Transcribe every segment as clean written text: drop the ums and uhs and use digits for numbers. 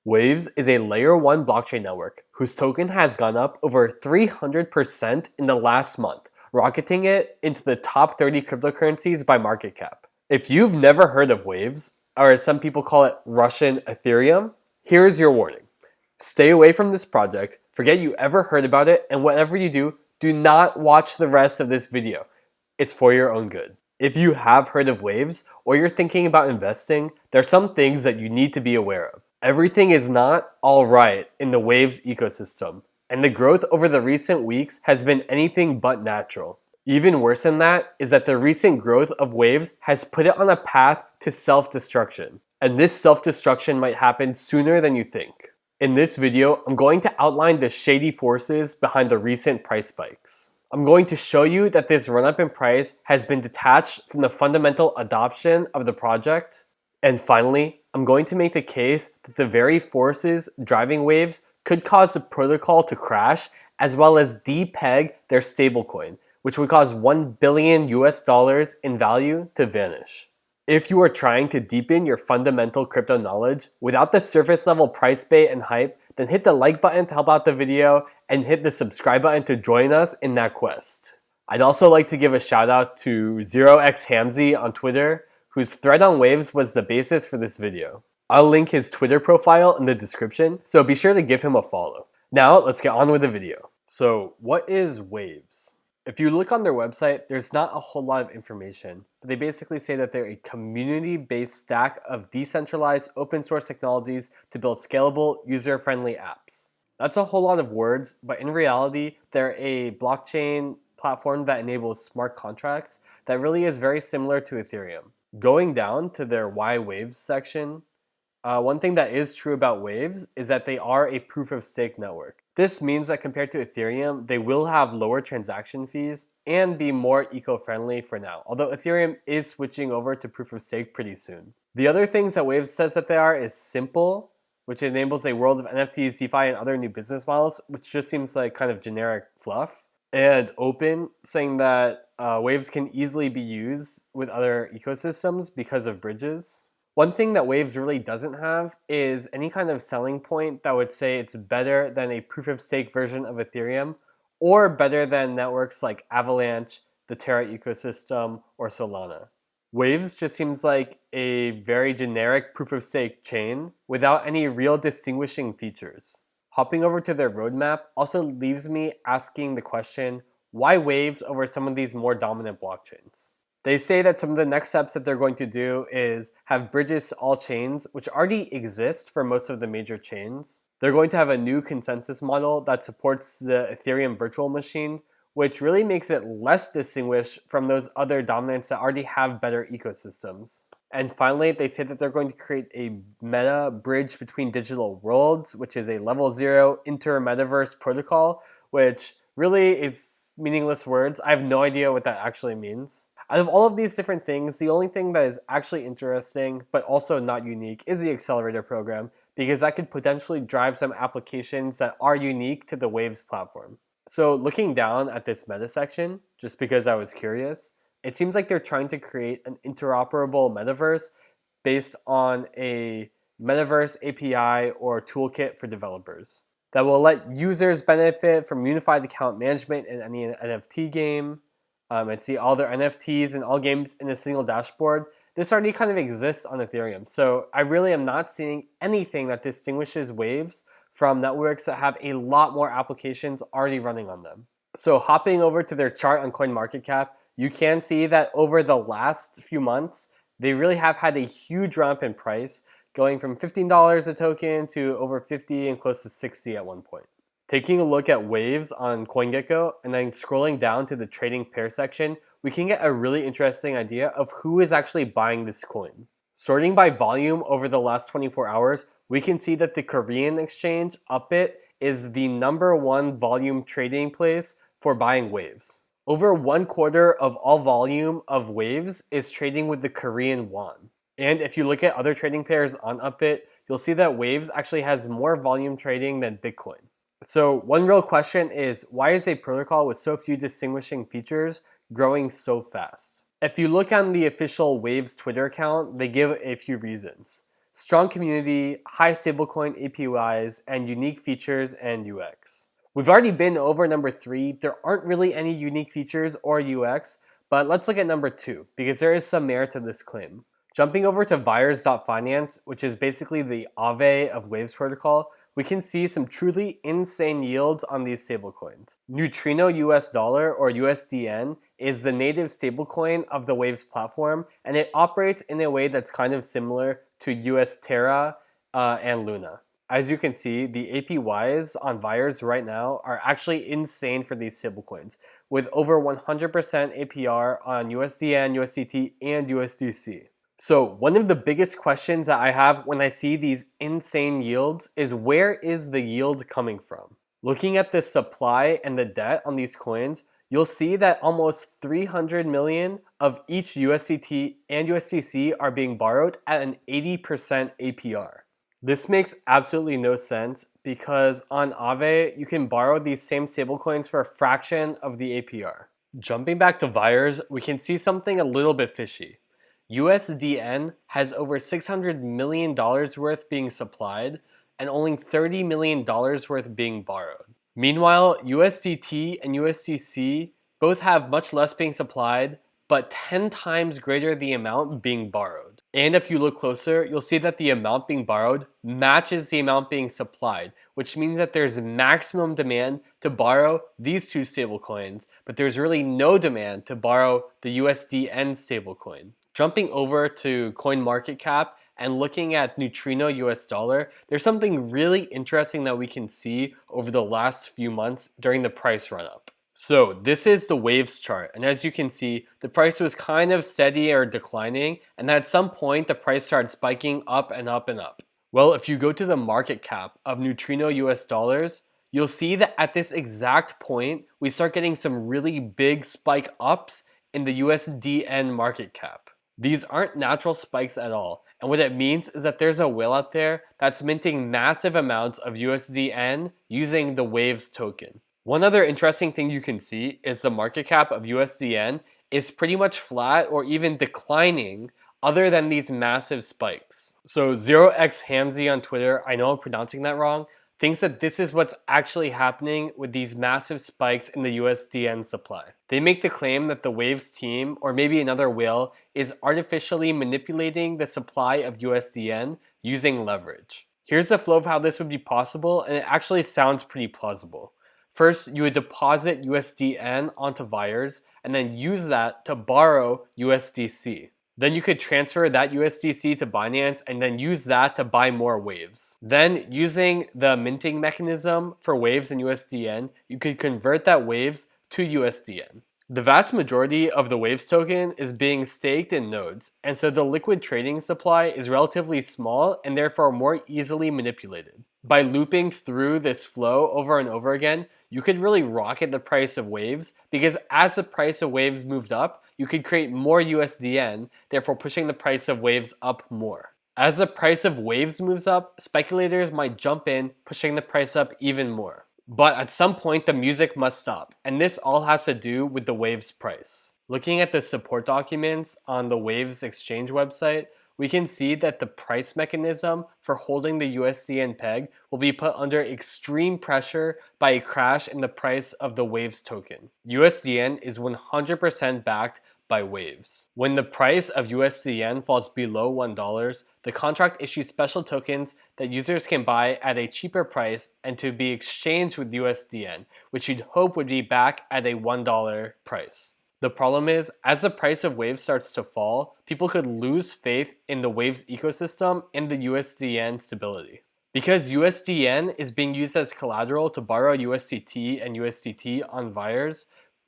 Waves is a layer 1 blockchain network whose token has gone up over 300% in the last month, rocketing it into the top 30 cryptocurrencies by market cap. If you've never heard of Waves, or as some people call it Russian Ethereum, here's your warning. Stay away from this project, forget you ever heard about it, and whatever you do, do not watch the rest of this video. It's for your own good. If you have heard of Waves, or you're thinking about investing, there are some things that you need to be aware of. Everything is not alright in the Waves ecosystem, and the growth over the recent weeks has been anything but natural. Even worse than that is that the recent growth of Waves has put it on a path to self-destruction, and this self-destruction might happen sooner than you think. In this video, I'm going to outline the shady forces behind the recent price spikes. I'm going to show you that this run-up in price has been detached from the fundamental adoption of the project. And finally, I'm going to make the case that the very forces driving Waves could cause the protocol to crash, as well as depeg their stablecoin, which would cause $1 billion in value to vanish. If you are trying to deepen your fundamental crypto knowledge without the surface level price bait and hype, then hit the like button to help out the video and hit the subscribe button to join us in that quest. I'd also like to give a shout out to 0xhamzy on Twitter, whose thread on Waves was the basis for this video. I'll link his Twitter profile in the description, so be sure to give him a follow. Now let's get on with the video. So what is Waves? If you look on their website, there's not a whole lot of information, but they basically say that they're a community-based stack of decentralized open source technologies to build scalable, user-friendly apps. That's a whole lot of words, but in reality, they're a blockchain platform that enables smart contracts that really is very similar to Ethereum. Going down to their Why Waves section, one thing that is true about Waves is that they are a proof-of-stake network. This means that compared to Ethereum, they will have lower transaction fees and be more eco-friendly for now, although Ethereum is switching over to proof-of-stake pretty soon. The other things that Waves says that they are is simple, which enables a world of NFTs, DeFi, and other new business models, which just seems like kind of generic fluff. And open, saying that Waves can easily be used with other ecosystems because of bridges. One thing that Waves really doesn't have is any kind of selling point that would say it's better than a proof-of-stake version of Ethereum or better than networks like Avalanche, the Terra ecosystem, or Solana. Waves just seems like a very generic proof-of-stake chain without any real distinguishing features. Hopping over to their roadmap also leaves me asking the question, why Waves over some of these more dominant blockchains? They say that some of the next steps that they're going to do is have bridges to all chains, which already exist for most of the major chains. They're going to have a new consensus model that supports the Ethereum virtual machine, which really makes it less distinguished from those other dominants that already have better ecosystems. And finally, they say that they're going to create a meta bridge between digital worlds, which is a level 0 inter-metaverse protocol, which really is meaningless words. I have no idea what that actually means. Out of all of these different things, the only thing that is actually interesting, but also not unique, is the accelerator program, because that could potentially drive some applications that are unique to the Waves platform. So looking down at this meta section, just because I was curious, it seems like they're trying to create an interoperable metaverse based on a metaverse API or toolkit for developers that will let users benefit from unified account management in any NFT game, and see all their NFTs and all games in a single dashboard. This already kind of exists on Ethereum, so I really am not seeing anything that distinguishes Waves from networks that have a lot more applications already running on them. So hopping over to their chart on CoinMarketCap, you can see that over the last few months, they really have had a huge ramp in price, going from $15 a token to over 50 and close to 60 at one point. Taking a look at Waves on CoinGecko and then scrolling down to the trading pair section, we can get a really interesting idea of who is actually buying this coin. Sorting by volume over the last 24 hours, we can see that the Korean exchange, Upbit, is the #1 volume trading place for buying Waves. Over 1/4 of all volume of Waves is trading with the Korean won. And if you look at other trading pairs on Upbit, you'll see that Waves actually has more volume trading than Bitcoin. So one real question is, why is a protocol with so few distinguishing features growing so fast? If you look on the official Waves Twitter account, they give a few reasons. strong community, high stablecoin APYs, and unique features and UX. We've already been over number 3. There aren't really any unique features or UX, but let's look at number 2 because there is some merit to this claim. Jumping over to Vires.finance, which is basically the Aave of Waves protocol, we can see some truly insane yields on these stablecoins. Neutrino US dollar or USDN is the native stablecoin of the Waves platform, and it operates in a way that's kind of similar to US Terra and Luna. As you can see, the APYs on Vires right now are actually insane for these stablecoins, with over 100% APR on USDN, USDT, and USDC. So one of the biggest questions that I have when I see these insane yields is where is the yield coming from? Looking at the supply and the debt on these coins, you'll see that almost 300 million of each USDT and USDC are being borrowed at an 80% APR. This makes absolutely no sense because on Aave, you can borrow these same stablecoins for a fraction of the APR. Jumping back to Vires, we can see something a little bit fishy. USDN has over $600 million worth being supplied and only $30 million worth being borrowed. Meanwhile, USDT and USDC both have much less being supplied, but 10 times greater the amount being borrowed. And if you look closer, you'll see that the amount being borrowed matches the amount being supplied, which means that there's maximum demand to borrow these two stablecoins, but there's really no demand to borrow the USDN stablecoin. Jumping over to CoinMarketCap and looking at Neutrino US dollar, there's something really interesting that we can see over the last few months during the price run-up. So this is the waves chart, and as you can see, the price was kind of steady or declining, and at some point the price started spiking up and up and up. Well, if you go to the market cap of Neutrino US dollars, you'll see that at this exact point, we start getting some really big spike ups in the USDN market cap. These aren't natural spikes at all, and what it means is that there's a whale out there that's minting massive amounts of USDN using the Waves token. One other interesting thing you can see is the market cap of USDN is pretty much flat or even declining other than these massive spikes. So 0xhamzy on Twitter, I know I'm pronouncing that wrong, thinks that this is what's actually happening with these massive spikes in the USDN supply. They make the claim that the Waves team, or maybe another whale, is artificially manipulating the supply of USDN using leverage. Here's the flow of how this would be possible, and it actually sounds pretty plausible. First, you would deposit USDN onto Vires, and then use that to borrow USDC. Then you could transfer that USDC to Binance and then use that to buy more Waves. Then using the minting mechanism for Waves and USDN, you could convert that Waves to USDN. The vast majority of the Waves token is being staked in nodes, and so the liquid trading supply is relatively small and therefore more easily manipulated. By looping through this flow over and over again, you could really rocket the price of Waves because as the price of Waves moved up, you could create more USDN, therefore pushing the price of Waves up more. As the price of Waves moves up, speculators might jump in, pushing the price up even more. But at some point, the music must stop, and this all has to do with the Waves price. Looking at the support documents on the Waves exchange website, we can see that the price mechanism for holding the USDN peg will be put under extreme pressure by a crash in the price of the Waves token. USDN is 100% backed by Waves. When the price of USDN falls below $1, the contract issues special tokens that users can buy at a cheaper price and to be exchanged with USDN, which you'd hope would be back at a $1 price. The problem is, as the price of Waves starts to fall, people could lose faith in the Waves ecosystem and the USDN stability. Because USDN is being used as collateral to borrow USDT and USDT on Vires,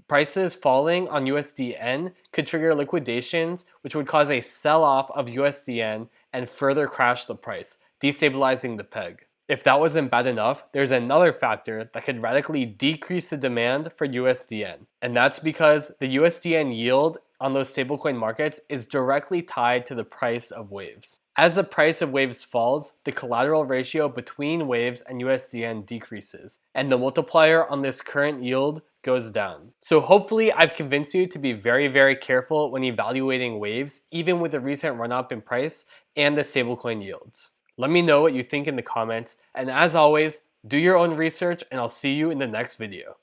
prices falling on USDN could trigger liquidations, which would cause a sell-off of USDN and further crash the price, destabilizing the peg. If that wasn't bad enough, there's another factor that could radically decrease the demand for USDN. And that's because the USDN yield on those stablecoin markets is directly tied to the price of Waves. As the price of Waves falls, the collateral ratio between Waves and USDN decreases, and the multiplier on this current yield goes down. So hopefully I've convinced you to be very careful when evaluating waves, even with the recent run up in price and the stablecoin yields. Let me know what you think in the comments, and as always, do your own research and I'll see you in the next video.